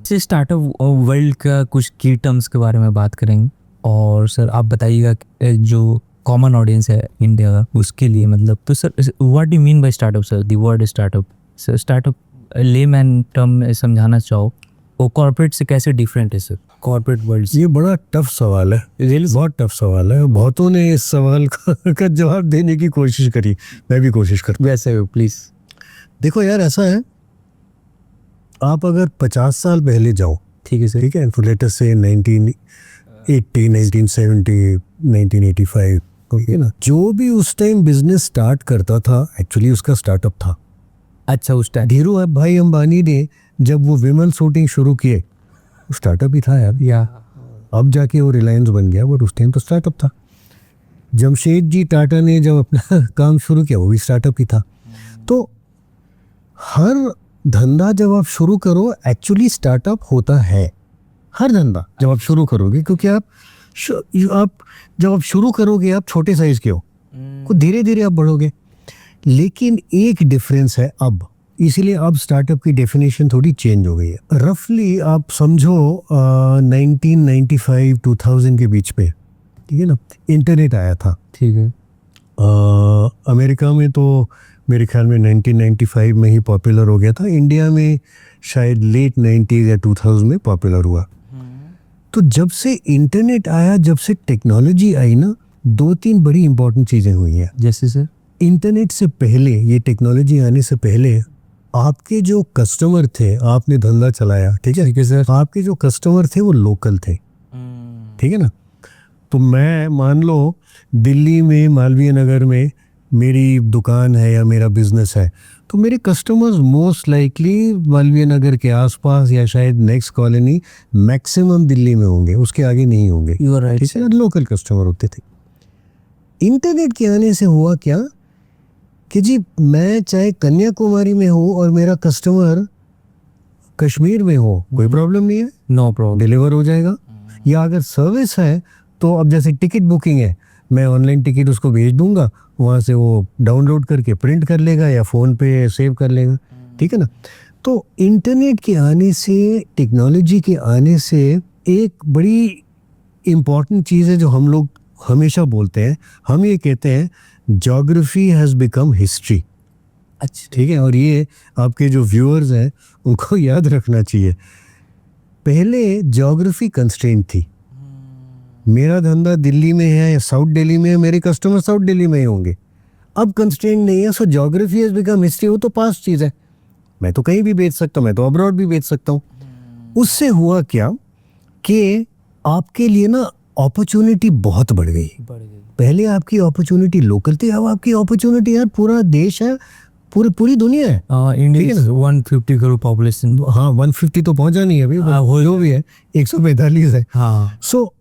से startup world का कुछ की टर्म्स के बारे में बात करेंगे। और सर आप बताइएगा जो कॉमन ऑडियंस है इंडिया का उसके लिए, मतलब तो sir what do mean by startup sir? The word startup sir, startup layman term में समझाना चाहो वो कॉर्पोरेट से कैसे डिफरेंट है सर, कॉर्पोरेट वर्ल्ड से? ये बड़ा टफ सवाल है, बहुत टफ सवाल है। बहुतों ने इस सवाल का जवाब देने की कोशिश करी, मैं भी कोशिश कर। वैसे प्लीज़ देखो यार, ऐसा है, आप अगर 50 साल पहले जाओ, ठीक है सर, ठीक है, लेटर से 1980, 1970, 1985, ठीक है ना, जो भी उस टाइम बिजनेस स्टार्ट करता था एक्चुअली उसका स्टार्टअप था। अच्छा उस टाइम धीरू भाई अंबानी ने जब वो विमल शूटिंग शुरू किए, स्टार्टअप ही था यार। या अब जाके वो रिलायंस बन गया, बट उस टाइम तो स्टार्टअप था। जमशेदजी टाटा ने जब अपना काम शुरू किया वो भी स्टार्टअप ही था। तो हर धंधा जब आप शुरू करो एक्चुअली स्टार्टअप होता है, हर धंधा जब आप शुरू करोगे, क्योंकि आप जब आप शुरू करोगे आप छोटे साइज के हो, धीरे धीरे आप बढ़ोगे। लेकिन एक डिफरेंस है अब, इसीलिए अब स्टार्टअप की डेफिनेशन थोड़ी चेंज हो गई है। रफली आप समझो 1995 2000 के बीच में, ठीक है ना, इंटरनेट आया था। ठीक है। अमेरिका में तो मेरे ख्याल में 1995 में ही पॉपुलर हो गया था, इंडिया में शायद लेट 90s या 2000 में पॉपुलर हुआ। तो जब से इंटरनेट आया, जब से टेक्नोलॉजी आई ना, 2-3 बड़ी इंपॉर्टेंट चीज़ें हुई हैं। जैसे सर? इंटरनेट से पहले, ये टेक्नोलॉजी आने से पहले, आपके जो कस्टमर थे, आपने धंधा चलाया, ठीक है सर, आपके जो कस्टमर थे वो लोकल थे, ठीक है ना। तो मैं मान लो दिल्ली में मालवीय नगर में मेरी दुकान है या मेरा बिजनेस है, तो मेरे customers most likely Malviya Nagar के आसपास या शायद नेक्स्ट कॉलोनी, मैक्सिमम दिल्ली में होंगे, उसके आगे नहीं होंगे। यू आर राइट, ठीक है, लोकल कस्टमर होते थे। इंटरनेट के आने से हुआ क्या कि जी, मैं चाहे कन्याकुमारी में हो और मेरा कस्टमर कश्मीर में हो, कोई प्रॉब्लम नहीं है, नो प्रॉब्लम, डिलीवर हो जाएगा। या अगर सर्विस है तो अब जैसे टिकट बुकिंग है, मैं ऑनलाइन टिकट उसको भेज दूंगा, वहाँ से वो डाउनलोड करके प्रिंट कर लेगा या फ़ोन पे सेव कर लेगा, ठीक है ना। तो इंटरनेट के आने से, टेक्नोलॉजी के आने से एक बड़ी इम्पॉर्टेंट चीज़ है जो हम लोग हमेशा बोलते हैं, हम ये कहते हैं ज्योग्राफी हैज़ बिकम हिस्ट्री। अच्छा, ठीक है, और ये आपके जो व्यूअर्स हैं उनको याद रखना चाहिए। पहले ज्योग्राफी कंस्ट्रेंट थी, मेरा धंधा दिल्ली में है या साउथ दिल्ली में है, मेरे कस्टमर साउथ दिल्ली में ही होंगे। अब कंस्ट्रेंट नहीं है, सो ज्योग्राफी हैज़ बिकम हिस्ट्री। वो तो पास्ट चीज़ है, मैं तो कहीं भी बेच सकता हूँ, मैं तो अब्रॉड भी बेच सकता हूँ। उससे हुआ क्या कि आपके लिए ना अपॉर्चुनिटी बहुत बढ़ गई। पहले आपकी अपॉर्चुनिटी लोकल थी, अब आपकी अपॉर्चुनिटी यार पूरा देश है, पूरी दुनिया है। India 150 crore population. हाँ, 150 तो पहुंचा नहीं है अभी, जो भी है 145 है। हाँ, सो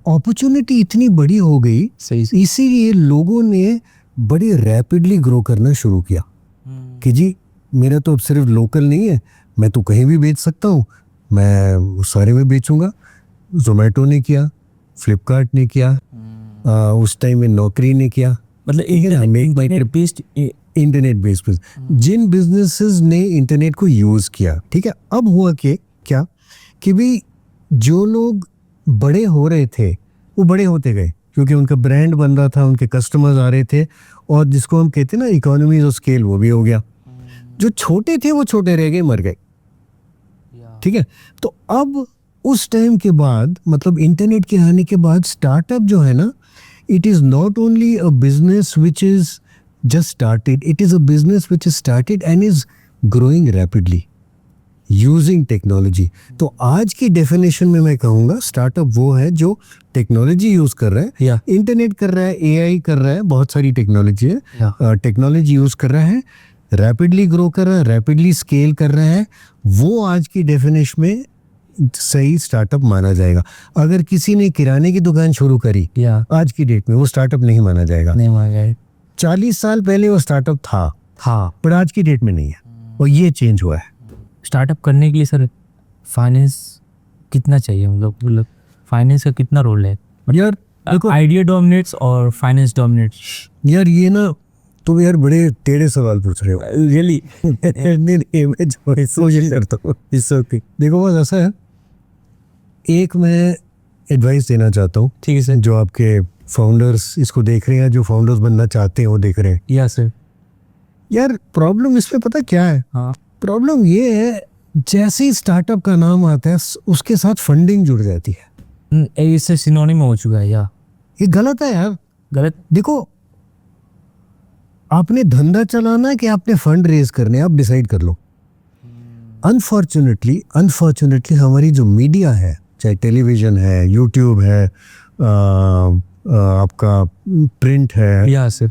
अपॉर्चुनिटी इतनी बड़ी हो गई, सही। इसीलिए लोगों ने बड़े रैपिडली ग्रो करना शुरू किया कि जी, मेरा तो अब सिर्फ लोकल नहीं है, मैं तो कहीं भी बेच सकता हूँ, मैं सारे में बेचूंगा। जोमेटो ने किया, फ्लिपकार्ट ने किया, उस टाइम में नौकरी ने किया, मतलब इंटरनेट बेस्ड जिन बिजनेसेस ने इंटरनेट को यूज़ किया। ठीक है, अब हुआ क्या कि भाई जो लोग बड़े हो रहे थे वो बड़े होते गए, क्योंकि उनका ब्रांड बन रहा था, उनके कस्टमर्स आ रहे थे, और जिसको हम कहते हैं ना इकोनॉमीज ऑफ स्केल, वो भी हो गया। जो छोटे थे वो छोटे रह गए, मर गए। ठीक है, तो अब उस टाइम के बाद, मतलब इंटरनेट के आने के बाद, स्टार्टअप जो है ना, it is not only a business which is just started, it is a business which is started and is growing rapidly using technology. तो आज की डेफिनेशन में मैं कहूँगा स्टार्टअप वो है जो टेक्नोलॉजी यूज़ कर रहा है, इंटरनेट कर रहा है, एआई कर रहा है, बहुत सारी टेक्नोलॉजी है, टेक्नोलॉजी यूज़ कर रहा है, रैपिडली ग्रो कर रहा है, रैपिडली स्केल कर रहा है, वो आज की डेफिनेशन में सही स्टार्टअप माना जाएगा। अगर किसी ने किराने की दुकान शुरू करी आज की डेट में, वो स्टार्टअप नहीं माना जाएगा। 40 साल पहले वो स्टार्टअप था, पर आज की डेट में नहीं है, और ये चेंज हुआ है। स्टार्टअप करने के लिए सर फाइनेंस कितना चाहिए, मतलब फाइनेंस का कितना रोल है? यार देखो, आइडिया डोमिनेट्स और फाइनेंस डोमिनेट्स। यार ये ना तुम यार बड़े टेढ़े सवाल पूछ रहे हो। रियली देखो बस ऐसा है, एक मैं एडवाइस देना चाहता हूँ, ठीक है सर। जो आपके फाउंडर्स इसको देख रहे हैं, जो फाउंडर्स बनना चाहते हैं वो देख रहे हैं। या सर। यार प्रॉब्लम इसमें पता क्या है? हाँ। प्रॉब्लम ये है, जैसे ही स्टार्टअप का नाम आता है उसके साथ फंडिंग जुड़ जाती है। इससे सिनोनिम हो चुका है। या ये गलत है यार। गलत। देखो, आपने धंधा चलाना है कि आपने फंड रेज करने, आप डिसाइड कर लो। अनफॉर्चुनेटली हमारी जो मीडिया है, चाहे टेलीविजन है, यूट्यूब है, आपका प्रिंट है, या सर।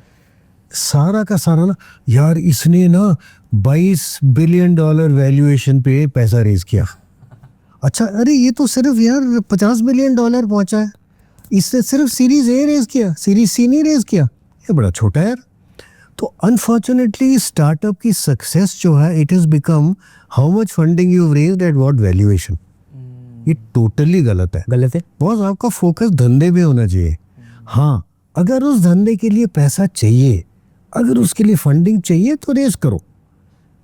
सारा का सारा ना, यार इसने ना $22 बिलियन वैल्यूएशन पे पैसा रेज किया। अच्छा, अरे ये तो सिर्फ यार $50 बिलियन पहुंचा है, इसने सिर्फ सीरीज ए रेज किया, सीरीज सी नहीं रेज किया, ये बड़ा छोटा है यार। तो अनफॉर्चुनेटली स्टार्टअप की सक्सेस जो है, it is become how much funding you raised at what valuation. ये टोटली गलत है। गलत है। बॉस, आपका फोकस धंधे में होना चाहिए। हाँ, अगर उस धंधे के लिए पैसा चाहिए, अगर उसके लिए फंडिंग चाहिए तो रेज करो।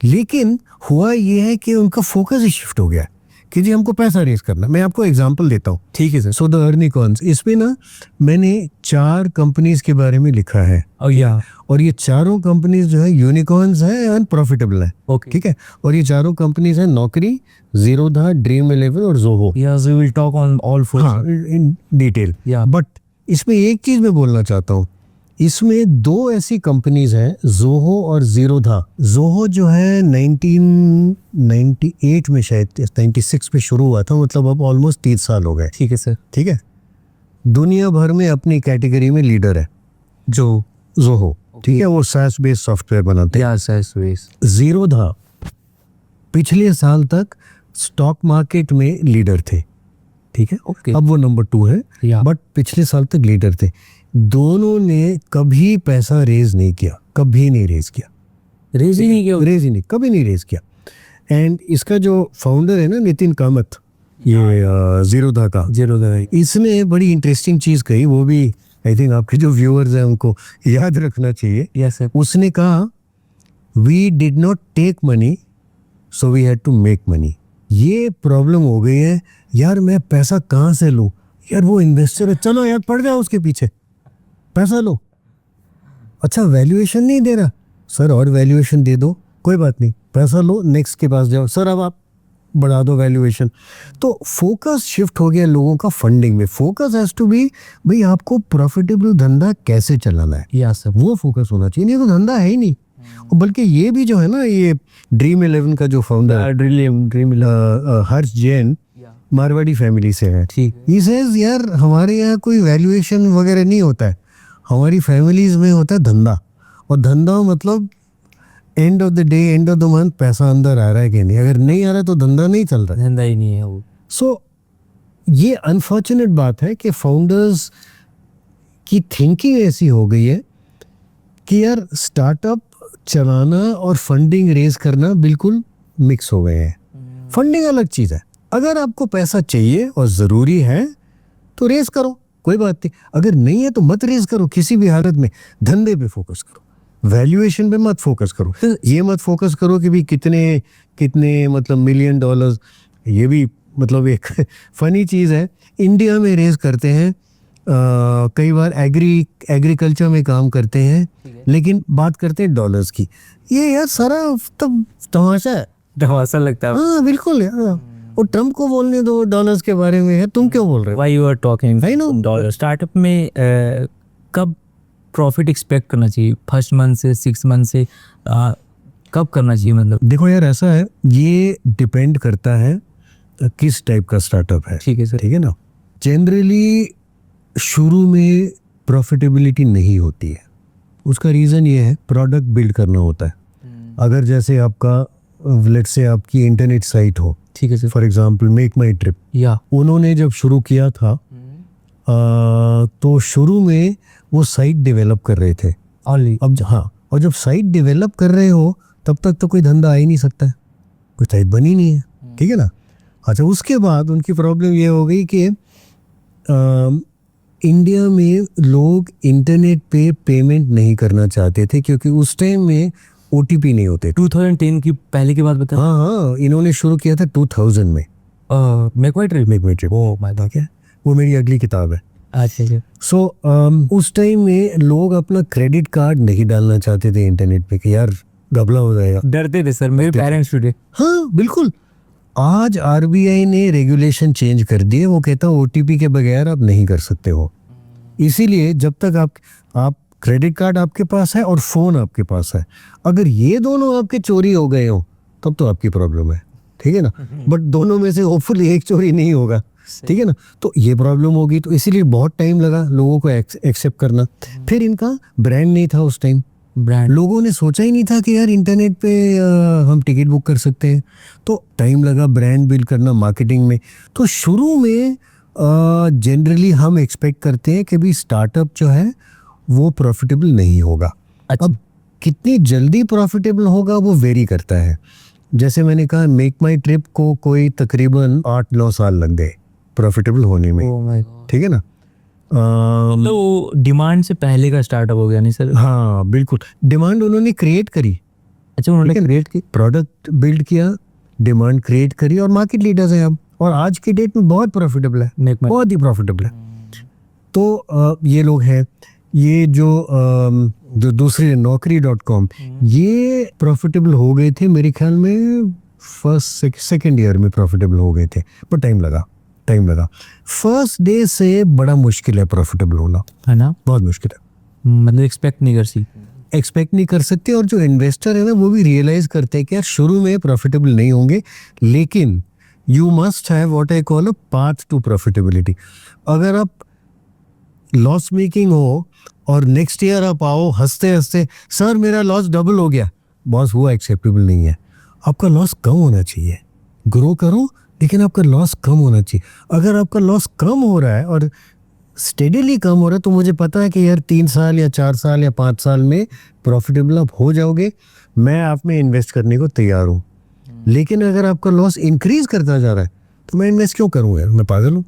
लेकिन हुआ ये है कि उनका फोकस ही शिफ्ट हो गया कि जी हमको पैसा रेज करना। मैं आपको एग्जांपल देता हूँ। ठीक है सर। सो द अर्निकॉन्स, इसमें ना मैंने 4 कंपनीज के बारे में लिखा है। या और ये चारों कंपनीज जो है यूनिकॉर्न्स है एंड प्रॉफिटेबल है। ओके। ठीक है। और ये चारों कंपनीज है नौकरी, जीरोधा, ड्रीम11 और Zoho. Yes, we will talk on all four. हाँ, इन डिटेल। Yeah. बट इसमें एक चीज मैं बोलना चाहता हूँ, इसमें 2 ऐसी कंपनीज हैं, जोहो और जीरोधा। जोहो जो है 1998 में, शायद 96 में शुरू हुआ था, मतलब अब ऑलमोस्ट 30 साल हो गए। ठीक है सर। ठीक है। दुनिया भर में अपनी कैटेगरी में लीडर है जो जोहो। ठीक है। वो SaaS बेस्ड सॉफ्टवेयर बनाते हैं। या सर। जीरोधा पिछले साल तक स्टॉक मार्केट में लीडर थे। ठीक है। ओके। अब वो नंबर 2 है, Yeah. बट पिछले साल तक लीडर थे। दोनों ने कभी पैसा रेज नहीं किया, कभी नहीं रेज किया, रेज ही नहीं किया। रेज ही नहीं, कभी नहीं रेज किया। एंड इसका जो फाउंडर है ना, नितिन कामत, ये जीरोधा का, इसने बड़ी इंटरेस्टिंग चीज कही, वो भी आई थिंक आपके जो व्यूअर्स हैं उनको याद रखना चाहिए। Yes sir. उसने कहा, we did not take money so we had to make money. ये प्रॉब्लम हो गई है यार, मैं पैसा कहाँ से लूँ यार, वो इन्वेस्टर है, चलो यार पड़ जाओ उसके पीछे, पैसा लो। अच्छा, वैल्यूएशन नहीं दे रहा सर, और वैल्यूएशन दे दो, कोई बात नहीं, पैसा लो, नेक्स्ट के पास जाओ, सर अब आप बढ़ा दो वैल्यूएशन। तो फोकस शिफ्ट हो गया लोगों का फंडिंग में। फोकस हैज टू बी, भाई आपको प्रॉफिटेबल धंधा कैसे चलाना है, या सर। वो फोकस होना चाहिए, नहीं तो धंधा है ही नहीं। और बल्कि ये भी जो है ना, ये ड्रीम11 का जो फाउंडर है, ड्रीम हर्ष जैन, मारवाड़ी फैमिली से है। ठीक। ही सेज यार हमारे यहाँ कोई वैल्यूएशन वगैरह नहीं होता है, हमारी फैमिलीज में होता है धंधा। और धंधा मतलब end of the day, end of the month पैसा अंदर आ रहा है कि नहीं, अगर नहीं आ रहा है तो धंधा नहीं चल रहा है। धंधा ही नहीं है वो। सो ये अनफॉर्चुनेट बात है कि फाउंडर्स की थिंकिंग ऐसी हो गई है कि यार स्टार्टअप चलाना और फंडिंग रेज करना बिल्कुल मिक्स हो गए हैं। फंडिंग अलग चीज़ है, अगर आपको पैसा चाहिए और ज़रूरी है तो रेज करो, कोई बात नहीं। अगर नहीं है तो मत रेज करो किसी भी हालत में, धंधे पे फोकस करो, वैल्यूएशन पे मत फोकस करो। ये मत फोकस करो कि भी कितने कितने मतलब $1 मिलियन। ये भी मतलब एक फनी चीज़ है, इंडिया में रेज करते हैं, कई बार एग्रीकल्चर में काम करते हैं, लेकिन बात करते हैं डॉलर्स की। ये यार सारा तब तमाशा है, तमाशा लगता है। हाँ बिल्कुल यार। और ट्रम्प को बोलने दो डॉलर्स के बारे में, है तुम क्यों बोल रहे हो? Why you are talking I know. Dollar? Startup में कब प्रॉफिट एक्सपेक्ट करना चाहिए? फर्स्ट मंथ से, 6 मंथ से, कब करना चाहिए? मतलब देखो यार, ऐसा है, ये डिपेंड करता है किस टाइप का स्टार्टअप है। ठीक है सर। ठीक है ना। जनरली शुरू में प्रॉफिटेबिलिटी नहीं होती है, उसका रीज़न ये है, प्रोडक्ट बिल्ड करना होता है। अगर जैसे आपका लेट्स से आपकी इंटरनेट साइट हो, ठीक है sir. For example make my trip, या उन्होंने जब शुरू किया था तो शुरू में वो साइट डेवलप कर रहे थे ऑनली। अब हाँ, और जब साइट डेवलप कर रहे हो तब तक तो कोई धंधा आ ही नहीं सकता है, कोई साइट बनी नहीं है। ठीक है ना। अच्छा, उसके बाद उनकी प्रॉब्लम ये हो गई कि इंडिया में लोग इंटरनेट पे पेमेंट नहीं करना चाहते थे क्योंकि उस टाइम में ओटीपी नहीं होते थे। 2010 की पहले की बात बता। हाँ हाँ, इन्होंने शुरू किया था 2000 में। Make my trip. Make my trip, oh my God. क्या वो मेरी अगली किताब है। अच्छा अच्छा। सो उस टाइम में लोग अपना क्रेडिट कार्ड नहीं डालना चाहते थे इंटरनेट पे कि यार घबला हो जाएगा। डरते थे सर, मेरे पेरेंट्स टुडे। हाँ बिल्कुल। आज आरबीआई ने रेगुलेशन चेंज कर दिए, वो कहता है ओटीपी के बगैर आप नहीं कर सकते हो। इसीलिए जब तक आप क्रेडिट कार्ड आपके पास है और फोन आपके पास है, अगर ये दोनों आपके चोरी हो गए हो तब तो आपकी प्रॉब्लम है, ठीक है ना। बट दोनों में से होपफुली एक चोरी नहीं होगा, ठीक है ना। तो ये प्रॉब्लम होगी, तो इसीलिए बहुत टाइम लगा लोगों को एक्सेप्ट करना। फिर इनका ब्रांड नहीं था उस टाइम, ब्रांड लोगों ने सोचा ही नहीं था कि यार इंटरनेट पे हम टिकट बुक कर सकते हैं। तो टाइम लगा ब्रांड बिल्ड करना, मार्केटिंग में। तो शुरू में जनरली हम एक्सपेक्ट करते हैं कि भी स्टार्टअप जो है वो प्रॉफिटेबल नहीं होगा। अच्छा। अब कितनी जल्दी प्रॉफिटेबल होगा वो वेरी करता है। जैसे मैंने कहा, मेक माई ट्रिप को कोई तकरीबन 8-9 साल लग गए प्रॉफिटेबल होने में, ओह माय गॉड। ठीक है ना। तो डिमांड से पहले का स्टार्टअप हो गया नहीं सर? हाँ बिल्कुल, डिमांड उन्होंने क्रिएट करी। अच्छा, उन्होंने ठीक है। क्रिएट की। प्रोडक्ट बिल्ड किया, डिमांड क्रिएट करी और मार्केट लीडर्स हैं अब, और आज की डेट में बहुत प्रॉफिटेबल है, Make my- बहुत ही प्रॉफिटेबल है। तो ये लोग हैं, ये जो दूसरे Naukri.com, ये प्रॉफिटेबल हो गए थे मेरे ख्याल में फर्स्ट सेकंड ईयर में प्रॉफिटेबल हो गए थे, पर टाइम लगा। फर्स्ट डे से बड़ा मुश्किल है प्रॉफिटेबल होना, है ना, बहुत मुश्किल है। मतलब एक्सपेक्ट नहीं कर सकते। और जो इन्वेस्टर है ना वो भी रियलाइज करते हैं कि यार शुरू में प्रॉफिटेबल नहीं होंगे, लेकिन you must have what I call a path to profitability. अगर आप लॉस मेकिंग हो और नेक्स्ट ईयर आप आओ हंसते हंसते, सर मेरा लॉस डबल हो गया, बॉस वो एक्सेप्टेबल नहीं है। आपका लॉस कम होना चाहिए, ग्रो करो लेकिन आपका लॉस कम होना चाहिए। अगर आपका लॉस कम हो रहा है और स्टेडीली कम हो रहा है, तो मुझे पता है कि यार 3 साल या 4 साल या 5 साल में प्रॉफिटेबल आप हो जाओगे, मैं आप में इन्वेस्ट करने को तैयार हूँ। लेकिन अगर आपका लॉस इंक्रीज करता जा रहा है तो मैं इन्वेस्ट क्यों करूँ यार, मैं पागल हूँ।